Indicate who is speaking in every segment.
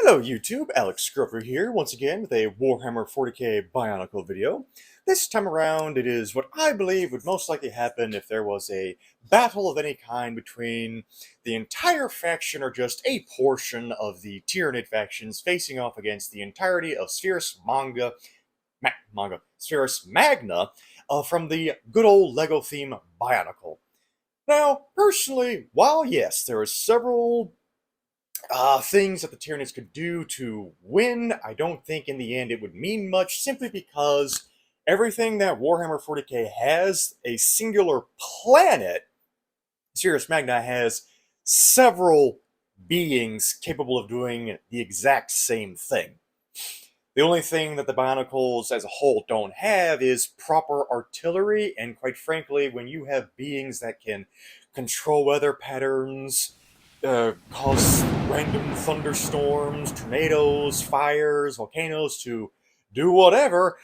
Speaker 1: Hello YouTube, Alex Scruffer here, once again with a Warhammer 40k Bionicle video. This time around it is what I believe would most likely happen if there was a battle of any kind between the entire faction or just a portion of the Tyranid factions facing off against the entirety of Spherus Magna from the good old LEGO theme Bionicle. Now, personally, while yes, there are several things that the Tyranids could do to win, I don't think in the end it would mean much, simply because everything that Warhammer 40k has, a singular planet, Sirius Magna has several beings capable of doing the exact same thing. The only thing that the Bionicles as a whole don't have is proper artillery, and quite frankly, when you have beings that can control weather patterns, cause random thunderstorms, tornadoes, fires, volcanoes to do whatever.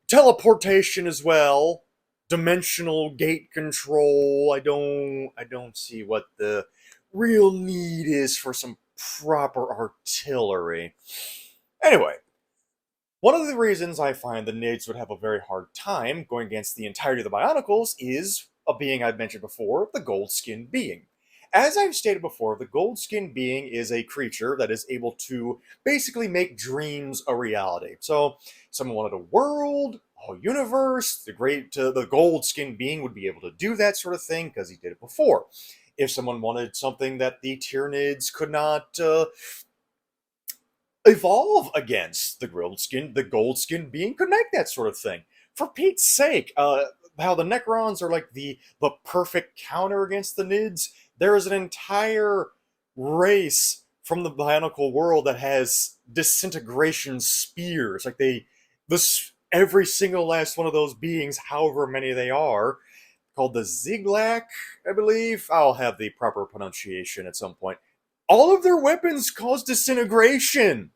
Speaker 1: Teleportation as well, dimensional gate control. I don't see what the real need is for some proper artillery. Anyway, one of the reasons I find the Nids would have a very hard time going against the entirety of the Bionicles is a being I've mentioned before, the gold-skinned being. As I've stated before, the gold-skinned being is a creature that is able to basically make dreams a reality. So, someone wanted a world, a whole universe, the gold-skinned being would be able to do that sort of thing because he did it before. If someone wanted something that the Tyranids could not evolve against, the gold skin being could make that sort of thing. For Pete's sake, how the Necrons are like the perfect counter against the Nids. There is an entire race from the Bionicle world that has disintegration spears. Every single last one of those beings, however many they are, called the Ziglak, I believe. I'll have the proper pronunciation at some point. All of their weapons cause disintegration,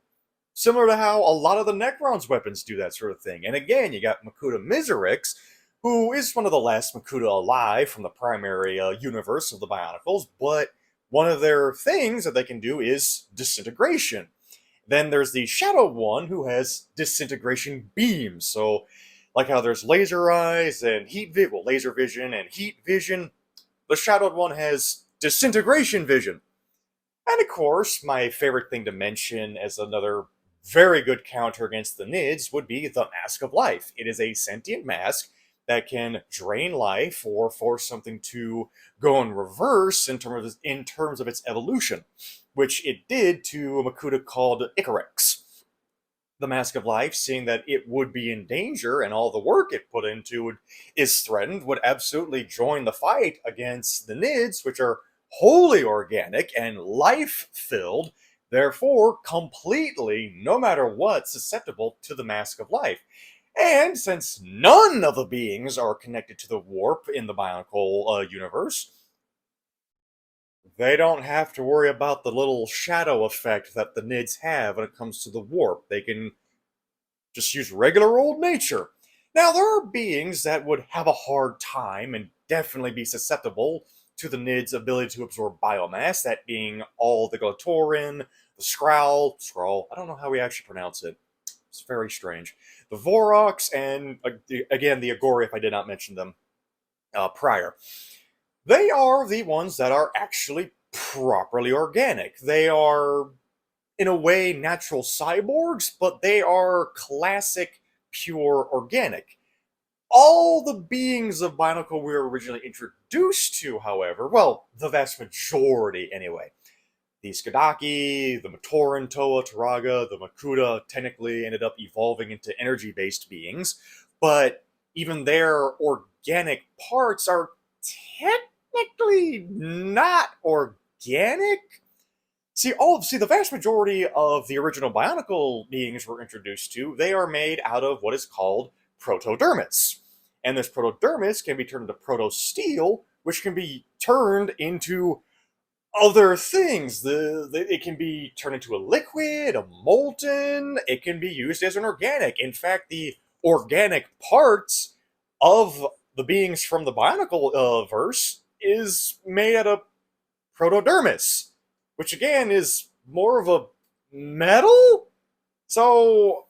Speaker 1: similar to how a lot of the Necrons' weapons do that sort of thing. And again, you got Makuta Miserix, who is one of the last Makuta alive from the primary universe of the Bionicles, but one of their things that they can do is disintegration. Then there's the Shadow one, who has disintegration beams. So, like how there's laser eyes and laser vision and heat vision, the Shadowed one has disintegration vision. And of course, my favorite thing to mention as another very good counter against the Nids would be the Mask of Life. It is a sentient mask that can drain life or force something to go in reverse in terms of its evolution, which it did to a Makuta called Icarex. The Mask of Life, seeing that it would be in danger and all the work it put into it is threatened, would absolutely join the fight against the Nids, which are wholly organic and life-filled, therefore completely, no matter what, susceptible to the Mask of Life. And since none of the beings are connected to the warp in the Bionicle universe, they don't have to worry about the little shadow effect that the Nids have when it comes to the warp. They can just use regular old nature. Now, there are beings that would have a hard time and definitely be susceptible to the Nids' ability to absorb biomass, that being all the Glatorin, the Skrull, I don't know how we actually pronounce it. It's very strange. The Vorox, and again, the Agori, if I did not mention them prior. They are the ones that are actually properly organic. They are, in a way, natural cyborgs, but they are classic, pure organic. All the beings of Bionicle we were originally introduced to, however, well, the vast majority anyway, the Skadaki, the Matoran, Toa, Taraga, the Makuta technically ended up evolving into energy-based beings, but even their organic parts are technically not organic. See, the vast majority of the original Bionicle beings we're introduced to, they are made out of what is called protodermis. And this protodermis can be turned into protosteel, which can be turned into other things. It can be turned into a liquid, a molten, it can be used as an organic. In fact, the organic parts of the beings from the Bionicle verse is made out of protodermis, which again is more of a metal? So,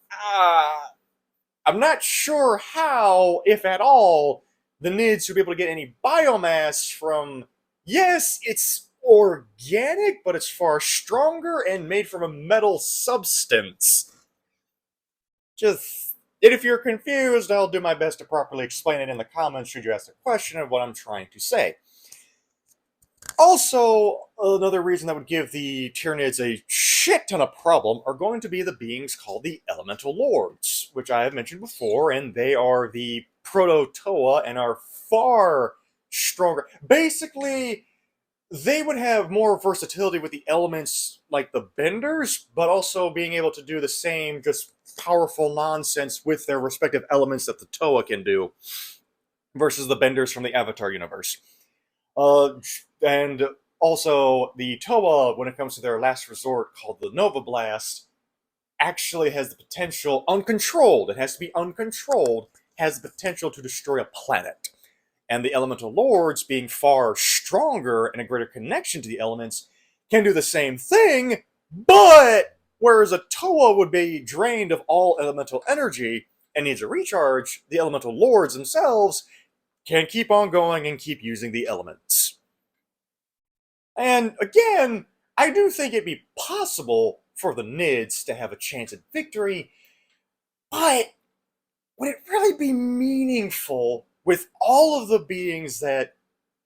Speaker 1: I'm not sure how, if at all, the Nids would be able to get any biomass from. Yes, it's organic, but it's far stronger and made from a metal substance. Just. And if you're confused, I'll do my best to properly explain it in the comments should you ask a question of what I'm trying to say. Also, another reason that would give the Tyranids a shit ton of problem are going to be the beings called the Elemental Lords, which I have mentioned before, and they are the Proto-Toa and are far stronger. Basically, they would have more versatility with the elements like the Benders, but also being able to do the same just powerful nonsense with their respective elements that the Toa can do versus the Benders from the Avatar universe. And also, the Toa, when it comes to their last resort called the Nova Blast, actually has the potential, uncontrolled, it has to be uncontrolled, has the potential to destroy a planet. And the Elemental Lords, being far stronger and a greater connection to the elements, can do the same thing, but whereas a Toa would be drained of all elemental energy and needs a recharge, the Elemental Lords themselves can keep on going and keep using the elements. And again, I do think it'd be possible for the Nids to have a chance at victory, but would it really be meaningful with all of the beings that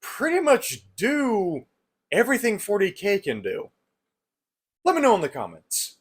Speaker 1: pretty much do everything 40k can do? Let me know in the comments.